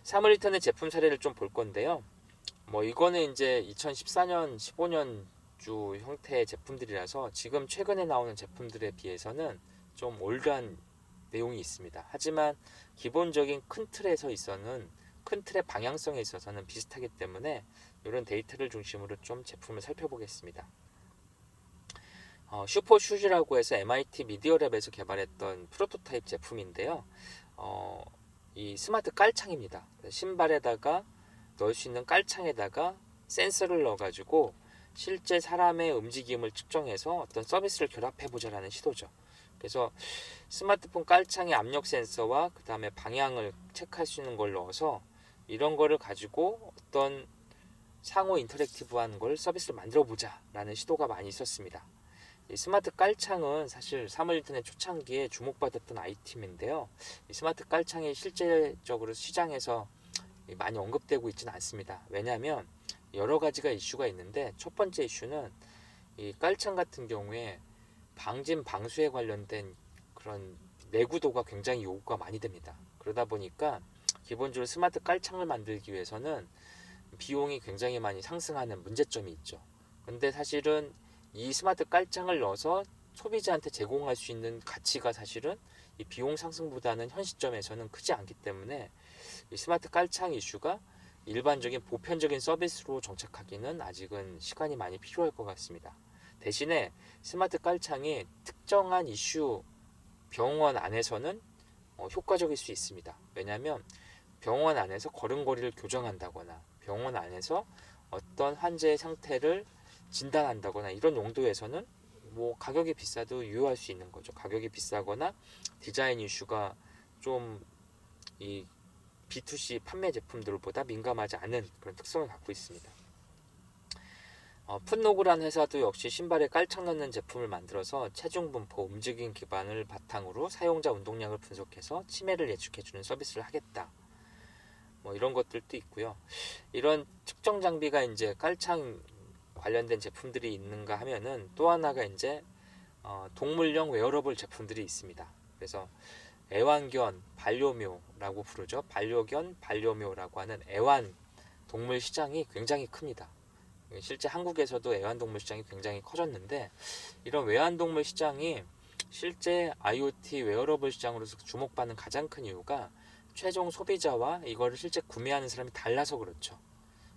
사물리턴의 제품 사례를 좀 볼 건데요. 뭐 이거는 이제 2014년, 15년 주 형태의 제품들이라서 지금 최근에 나오는 제품들에 비해서는 좀 올드한 내용이 있습니다. 하지만 기본적인 큰 틀의 방향성에 있어서는 비슷하기 때문에 이런 데이터를 중심으로 좀 제품을 살펴보겠습니다. 슈퍼슈즈라고 해서 MIT 미디어랩에서 개발했던 프로토타입 제품인데요. 이 스마트 깔창입니다. 신발에다가 넣을 수 있는 깔창에다가 센서를 넣어가지고 실제 사람의 움직임을 측정해서 어떤 서비스를 결합해보자라는 시도죠. 그래서 스마트폰 깔창에 압력 센서와 그 다음에 방향을 체크할 수 있는 걸 넣어서 이런 거를 가지고 어떤 상호 인터랙티브한 걸 서비스를 만들어 보자라는 시도가 많이 있었습니다. 이 스마트 깔창은 사실 사물인터넷 초창기에 주목받았던 아이템인데요. 이 스마트 깔창이 실제적으로 시장에서 많이 언급되고 있지는 않습니다. 왜냐하면 여러 가지가 이슈가 있는데 첫 번째 이슈는 이 깔창 같은 경우에 방진 방수에 관련된 그런 내구도가 굉장히 요구가 많이 됩니다. 그러다 보니까 기본적으로 스마트 깔창을 만들기 위해서는 비용이 굉장히 많이 상승하는 문제점이 있죠. 근데 사실은 이 스마트 깔창을 넣어서 소비자한테 제공할 수 있는 가치가 사실은 이 비용 상승보다는 현 시점에서는 크지 않기 때문에 이 스마트 깔창 이슈가 일반적인 보편적인 서비스로 정착하기는 아직은 시간이 많이 필요할 것 같습니다. 대신에 스마트 깔창이 특정한 이슈 병원 안에서는 효과적일 수 있습니다. 왜냐하면 병원 안에서 걸음걸이를 교정한다거나 병원 안에서 어떤 환자의 상태를 진단한다거나 이런 용도에서는 뭐 가격이 비싸도 유효할 수 있는 거죠. 가격이 비싸거나 디자인 이슈가 좀 이 B2C 판매 제품들보다 민감하지 않은 그런 특성을 갖고 있습니다. 풋노그란 회사도 역시 신발에 깔창 넣는 제품을 만들어서 체중 분포, 움직임 기반을 바탕으로 사용자 운동량을 분석해서 치매를 예측해주는 서비스를 하겠다. 뭐 이런 것들도 있고요. 이런 측정 장비가 이제 깔창 관련된 제품들이 있는가 하면은 또 하나가 이제 동물용 웨어러블 제품들이 있습니다. 그래서 애완견, 반려묘라고 부르죠. 반려견, 반려묘라고 하는 애완 동물 시장이 굉장히 큽니다. 실제 한국에서도 애완동물 시장이 굉장히 커졌는데 이런 애완동물 시장이 실제 IoT 웨어러블 시장으로서 주목받는 가장 큰 이유가 최종 소비자와 이거를 실제 구매하는 사람이 달라서 그렇죠.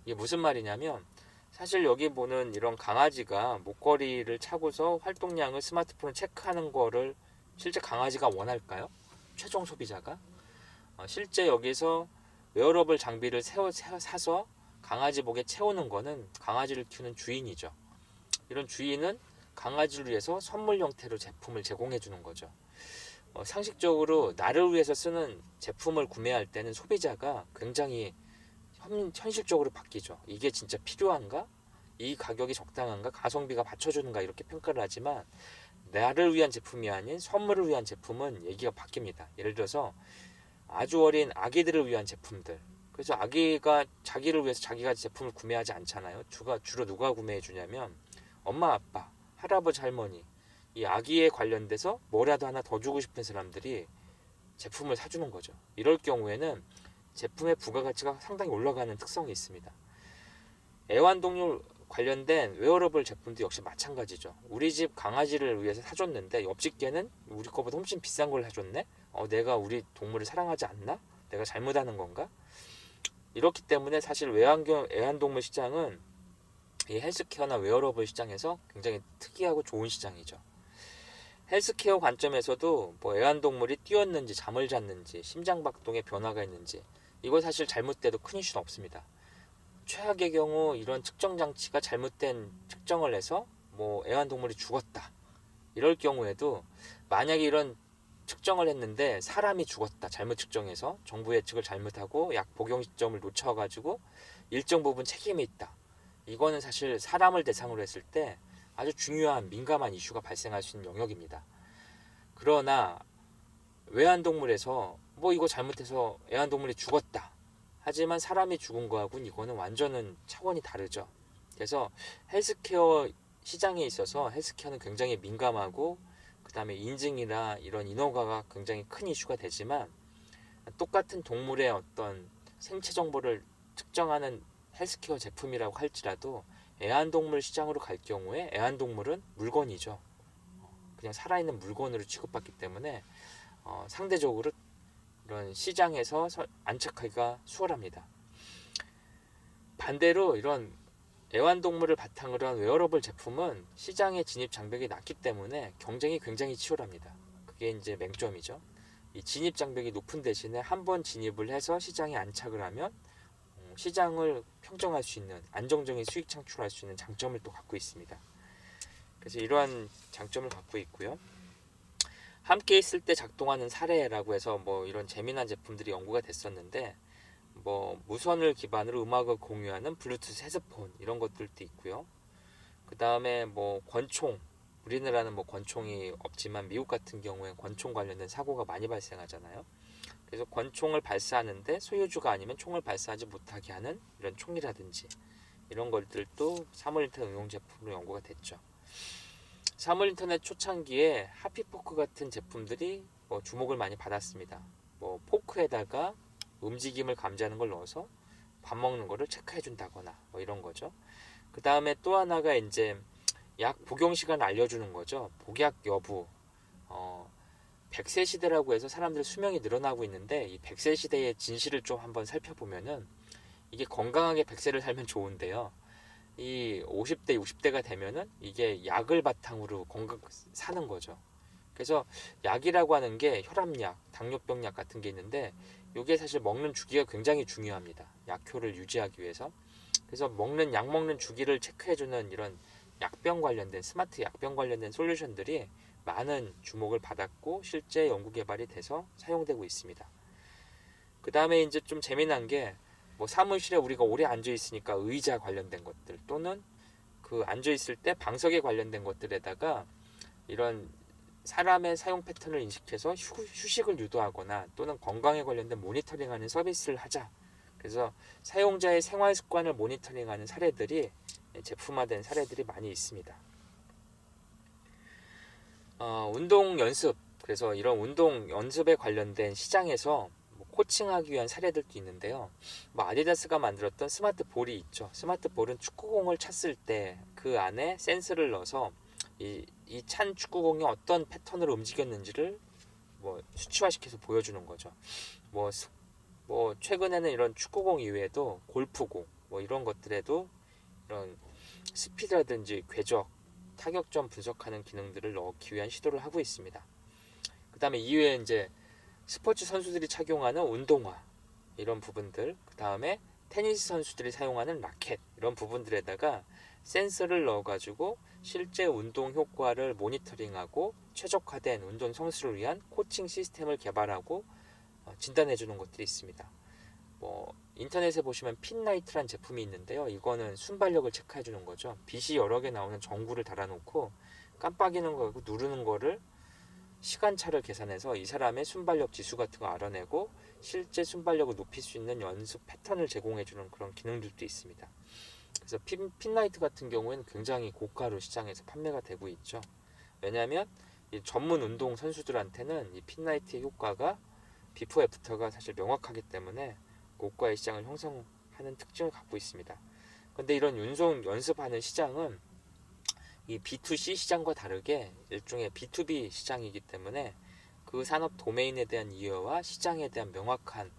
이게 무슨 말이냐면 사실 여기 보는 이런 강아지가 목걸이를 차고서 활동량을 스마트폰을 체크하는 거를 실제 강아지가 원할까요? 최종 소비자가? 실제 여기서 웨어러블 장비를 사서 강아지 목에 채우는 거는 강아지를 키우는 주인이죠. 이런 주인은 강아지를 위해서 선물 형태로 제품을 제공해 주는 거죠. 상식적으로 나를 위해서 쓰는 제품을 구매할 때는 소비자가 굉장히 현실적으로 바뀌죠. 이게 진짜 필요한가? 이 가격이 적당한가? 가성비가 받쳐주는가? 이렇게 평가를 하지만 나를 위한 제품이 아닌 선물을 위한 제품은 얘기가 바뀝니다. 예를 들어서 아주 어린 아기들을 위한 제품들. 그래서 아기가 자기를 위해서 자기가 제품을 구매하지 않잖아요. 주로 누가 구매해 주냐면 엄마, 아빠, 할아버지, 할머니. 이 아기에 관련돼서 뭐라도 하나 더 주고 싶은 사람들이 제품을 사주는 거죠. 이럴 경우에는 제품의 부가가치가 상당히 올라가는 특성이 있습니다. 애완동물 관련된 웨어러블 제품도 역시 마찬가지죠. 우리 집 강아지를 위해서 사줬는데 옆집 개는 우리 거보다 훨씬 비싼 걸 사줬네? 내가 우리 동물을 사랑하지 않나? 내가 잘못하는 건가? 이렇기 때문에 사실 애완동물 시장은 이 헬스케어나 웨어러블 시장에서 굉장히 특이하고 좋은 시장이죠. 헬스케어 관점에서도 뭐 애완동물이 뛰었는지 잠을 잤는지 심장박동에 변화가 있는지 이거 사실 잘못돼도 큰 이슈는 없습니다. 최악의 경우 이런 측정 장치가 잘못된 측정을 해서 뭐 애완동물이 죽었다 이럴 경우에도 만약에 이런 측정을 했는데 사람이 죽었다 잘못 측정해서 정부 예측을 잘못하고 약 복용 시점을 놓쳐가지고 일정 부분 책임이 있다 이거는 사실 사람을 대상으로 했을 때 아주 중요한 민감한 이슈가 발생할 수 있는 영역입니다. 그러나 애완동물에서 뭐 이거 잘못해서 애완동물이 죽었다 하지만 사람이 죽은 거하고는 이거는 완전한 차원이 다르죠. 그래서 헬스케어 시장에 있어서 헬스케어는 굉장히 민감하고 그 다음에 인증이나 이런 인허가가 굉장히 큰 이슈가 되지만 똑같은 동물의 어떤 생체 정보를 특정하는 헬스케어 제품이라고 할지라도 애완동물 시장으로 갈 경우에 애완동물은 물건이죠. 그냥 살아있는 물건으로 취급받기 때문에 상대적으로 이런 시장에서 안착하기가 수월합니다. 반대로 이런 애완동물을 바탕으로 한 웨어러블 제품은 시장의 진입 장벽이 낮기 때문에 경쟁이 굉장히 치열합니다. 그게 이제 맹점이죠. 이 진입 장벽이 높은 대신에 한번 진입을 해서 시장에 안착을 하면 시장을 평정할 수 있는 안정적인 수익 창출할 수 있는 장점을 또 갖고 있습니다. 그래서 이러한 장점을 갖고 있고요. 함께 있을 때 작동하는 사례라고 해서 뭐 이런 재미난 제품들이 연구가 됐었는데 뭐 무선을 기반으로 음악을 공유하는 블루투스 헤드폰 이런 것들도 있고요. 그 다음에 뭐 권총, 우리나라는 뭐 권총이 없지만 미국 같은 경우에 권총 관련된 사고가 많이 발생하잖아요. 그래서 권총을 발사하는데 소유주가 아니면 총을 발사하지 못하게 하는 이런 총이라든지 이런 것들도 사물인터넷 응용 제품으로 연구가 됐죠. 사물인터넷 초창기에 하피포크 같은 제품들이 뭐 주목을 많이 받았습니다. 뭐 포크에다가 움직임을 감지하는 걸 넣어서 밥 먹는 거를 체크해 준다거나 뭐 이런 거죠. 그 다음에 또 하나가 이제 약 복용 시간을 알려주는 거죠. 복약 여부. 100세 시대라고 해서 사람들 수명이 늘어나고 있는데 이 100세 시대의 진실을 좀 한번 살펴보면은 이게 건강하게 100세를 살면 좋은데요. 이 50대, 60대가 되면은 이게 약을 바탕으로 사는 거죠. 그래서 약이라고 하는 게 혈압약, 당뇨병 약 같은 게 있는데 이게 사실 먹는 주기가 굉장히 중요합니다. 약효를 유지하기 위해서. 그래서 약 먹는 주기를 체크해주는 이런 약병 관련된 스마트 약병 관련된 솔루션들이 많은 주목을 받았고 실제 연구 개발이 돼서 사용되고 있습니다. 그 다음에 이제 좀 재미난 게 뭐 사무실에 우리가 오래 앉아 있으니까 의자 관련된 것들 또는 그 앉아 있을 때 방석에 관련된 것들에다가 이런 사람의 사용 패턴을 인식해서 휴식을 유도하거나 또는 건강에 관련된 모니터링하는 서비스를 하자. 그래서 사용자의 생활 습관을 모니터링하는 사례들이 제품화된 사례들이 많이 있습니다. 운동 연습, 그래서 이런 운동 연습에 관련된 시장에서 코칭하기 위한 사례들도 있는데요. 뭐 아디다스가 만들었던 스마트 볼이 있죠. 스마트 볼은 축구공을 찼을 때 그 안에 센서를 넣어서 이 찬 축구공이 어떤 패턴으로 움직였는지를 뭐 수치화시켜서 보여주는 거죠. 뭐 최근에는 이런 축구공 이외에도 골프공 뭐 이런 것들에도 이런 스피드라든지 궤적, 타격점 분석하는 기능들을 넣기 위한 시도를 하고 있습니다. 그 다음에 이외에 이제 스포츠 선수들이 착용하는 운동화 이런 부분들, 그 다음에 테니스 선수들이 사용하는 라켓 이런 부분들에다가 센서를 넣어가지고 실제 운동 효과를 모니터링하고 최적화된 운동 선수를 위한 코칭 시스템을 개발하고 진단해주는 것들이 있습니다. 뭐 인터넷에 보시면 핀라이트란 제품이 있는데요. 이거는 순발력을 체크해주는 거죠. 빛이 여러 개 나오는 전구를 달아놓고 깜빡이는 거고 누르는 거를 시간차를 계산해서 이 사람의 순발력 지수 같은 거 알아내고 실제 순발력을 높일 수 있는 연습 패턴을 제공해주는 그런 기능들도 있습니다. 그래서 핀라이트 같은 경우에는 굉장히 고가로 시장에서 판매가 되고 있죠. 왜냐하면 이 전문 운동 선수들한테는 이 핀라이트의 효과가 비포 애프터가 사실 명확하기 때문에 고가의 시장을 형성하는 특징을 갖고 있습니다. 그런데 이런 운동 연습하는 시장은 이 B2C 시장과 다르게 일종의 B2B 시장이기 때문에 그 산업 도메인에 대한 이해와 시장에 대한 명확한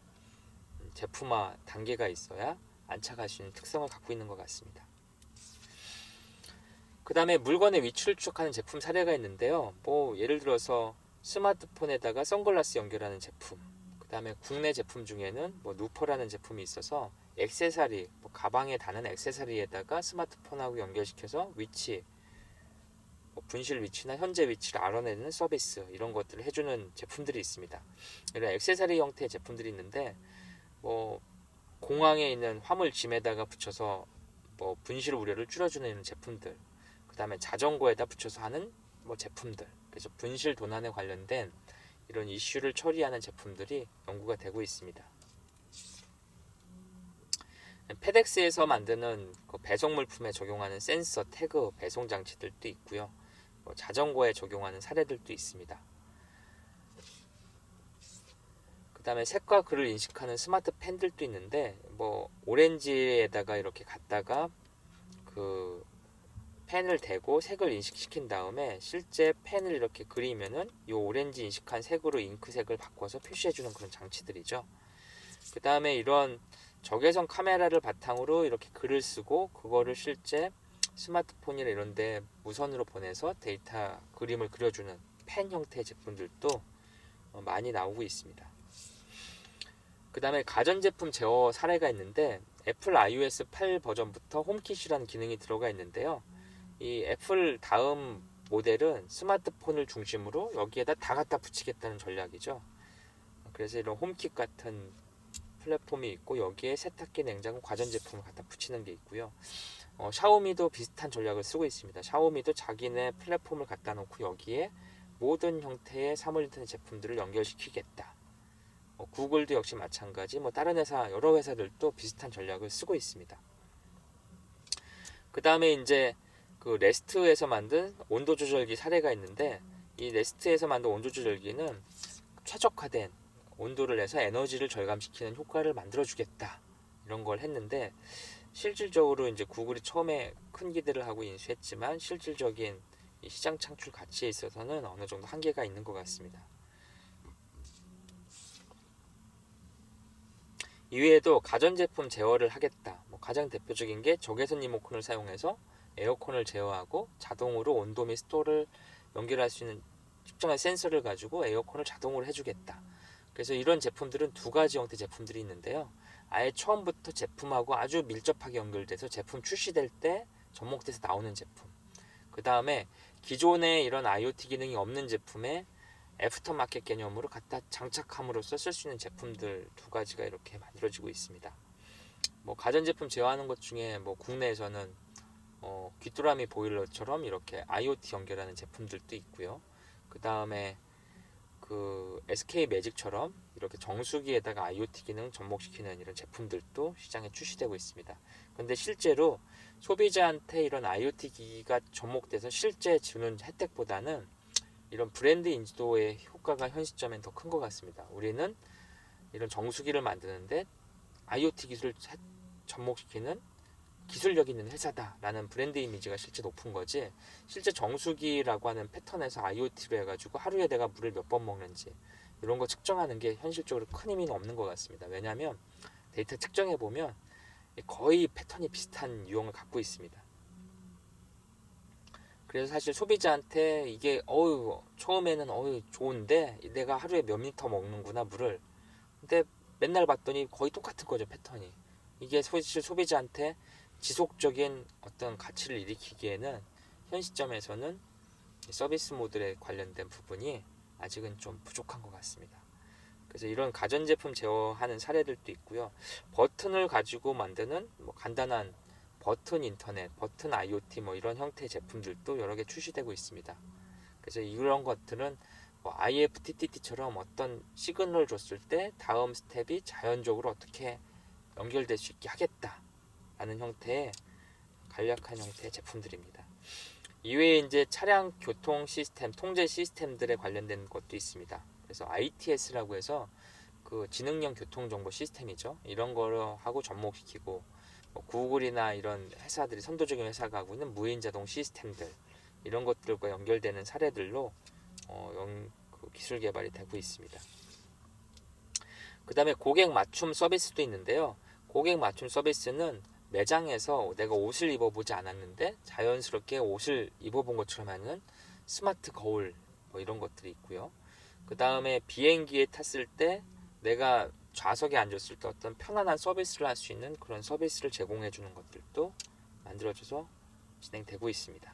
제품화 단계가 있어야 안착할 수 있는 특성을 갖고 있는 것 같습니다. 그 다음에 물건의 위치를 추적하는 제품 사례가 있는데요. 뭐 예를 들어서 스마트폰에다가 선글라스 연결하는 제품, 그 다음에 국내 제품 중에는 뭐 누퍼라는 제품이 있어서 액세서리, 뭐 가방에 다는 액세서리에다가 스마트폰하고 연결시켜서 위치, 분실 위치나 현재 위치를 알아내는 서비스 이런 것들을 해주는 제품들이 있습니다. 이런 액세서리 형태의 제품들이 있는데 뭐 공항에 있는 화물 짐에다가 붙여서 뭐 분실 우려를 줄여주는 이런 제품들, 그 다음에 자전거에다 붙여서 하는 뭐 제품들, 그래서 분실 도난에 관련된 이런 이슈를 처리하는 제품들이 연구가 되고 있습니다. 페덱스에서 만드는 그 배송 물품에 적용하는 센서, 태그, 배송 장치들도 있고요. 자전거에 적용하는 사례들도 있습니다. 그 그 다음에 색과 글을 인식하는 스마트 펜들도 있는데, 뭐 오렌지에다가 이렇게 갖다가 그 펜을 대고 색을 인식시킨 다음에 실제 펜을 이렇게 그리면은 이 오렌지 인식한 색으로 잉크색을 바꿔서 표시해주는 그런 장치들이죠. 그 다음에 이런 적외선 카메라를 바탕으로 이렇게 글을 쓰고 그거를 실제 스마트폰이나 이런데 무선으로 보내서 데이터 그림을 그려주는 펜 형태의 제품들도 많이 나오고 있습니다. 그 다음에 가전제품 제어 사례가 있는데, 애플 iOS 8 버전부터 홈킷이라는 기능이 들어가 있는데요. 이 애플 다음 모델은 스마트폰을 중심으로 여기에다 다 갖다 붙이겠다는 전략이죠. 그래서 이런 홈킷 같은 플랫폼이 있고, 여기에 세탁기, 냉장고, 가전제품을 갖다 붙이는 게 있고요. 샤오미도 비슷한 전략을 쓰고 있습니다. 샤오미도 자기네 플랫폼을 갖다 놓고 여기에 모든 형태의 사물 인터넷 제품들을 연결시키겠다. 구글도 역시 마찬가지, 다른 회사, 여러 회사들도 비슷한 전략을 쓰고 있습니다. 그 다음에 이제 그 레스트에서 만든 온도 조절기 사례가 있는데, 이 레스트에서 만든 온도 조절기는 최적화된 온도를 내서 에너지를 절감시키는 효과를 만들어 주겠다, 이런 걸 했는데, 실질적으로 이제 구글이 처음에 큰 기대를 하고 인수했지만 실질적인 이 시장 창출 가치에 있어서는 어느 정도 한계가 있는 것 같습니다. 이외에도 가전제품 제어를 하겠다. 가장 대표적인 게 적외선 리모컨을 사용해서 에어컨을 제어하고 자동으로 온도 및 습도를 연결할 수 있는 특정한 센서를 가지고 에어컨을 자동으로 해주겠다. 그래서 이런 제품들은 두 가지 형태 제품들이 있는데요. 아예 처음부터 제품하고 아주 밀접하게 연결돼서 제품 출시될 때 접목돼서 나오는 제품. 그 다음에 기존에 이런 IoT 기능이 없는 제품에 애프터마켓 개념으로 갖다 장착함으로써 쓸 수 있는 제품들 두 가지가 이렇게 만들어지고 있습니다. 가전제품 제어하는 것 중에 국내에서는 귀뚜라미 보일러처럼 이렇게 IoT 연결하는 제품들도 있고요. 그 다음에 그 SK 매직처럼 이렇게 정수기에다가 IoT 기능 접목시키는 이런 제품들도 시장에 출시되고 있습니다. 그런데 실제로 소비자한테 이런 IoT 기기가 접목돼서 실제 주는 혜택보다는 이런 브랜드 인지도의 효과가 현 시점엔 더 큰 것 같습니다. 우리는 이런 정수기를 만드는데 IoT 기술을 접목시키는 기술력 있는 회사다라는 브랜드 이미지가 실제 높은 거지, 실제 정수기라고 하는 패턴에서 IoT로 해가지고 하루에 내가 물을 몇 번 먹는지 이런 거 측정하는 게 현실적으로 큰 의미는 없는 것 같습니다. 왜냐하면 데이터 측정해보면 거의 패턴이 비슷한 유형을 갖고 있습니다. 그래서 사실 소비자한테 이게 처음에는 좋은데 내가 하루에 몇 리터 먹는구나 물을, 근데 맨날 봤더니 거의 똑같은 거죠, 패턴이. 이게 사실 소비자한테 지속적인 어떤 가치를 일으키기에는 현 시점에서는 서비스 모델에 관련된 부분이 아직은 좀 부족한 것 같습니다. 그래서 이런 가전제품 제어하는 사례들도 있고요. 버튼을 가지고 만드는 간단한 버튼 인터넷, 버튼 IoT 이런 형태의 제품들도 여러 개 출시되고 있습니다. 그래서 이런 것들은 IFTTT처럼 어떤 시그널을 줬을 때 다음 스텝이 자연적으로 어떻게 연결될 수 있게 하겠다라는 형태의 간략한 형태의 제품들입니다. 이외에 이제 차량 교통 시스템, 통제 시스템들에 관련된 것도 있습니다. 그래서 ITS라고 해서 그 지능형 교통 정보 시스템이죠. 이런 거하고 접목시키고, 구글이나 이런 회사들이 선도적인 회사가 하고 있는 무인 자동 시스템들, 이런 것들과 연결되는 사례들로 기술 개발이 되고 있습니다. 그 다음에 고객 맞춤 서비스도 있는데요. 고객 맞춤 서비스는 매장에서 내가 옷을 입어보지 않았는데 자연스럽게 옷을 입어본 것처럼 하는 스마트 거울 이런 것들이 있고요. 그 다음에 비행기에 탔을 때 내가 좌석에 앉았을 때 어떤 편안한 서비스를 할 수 있는 그런 서비스를 제공해 주는 것들도 만들어져서 진행되고 있습니다.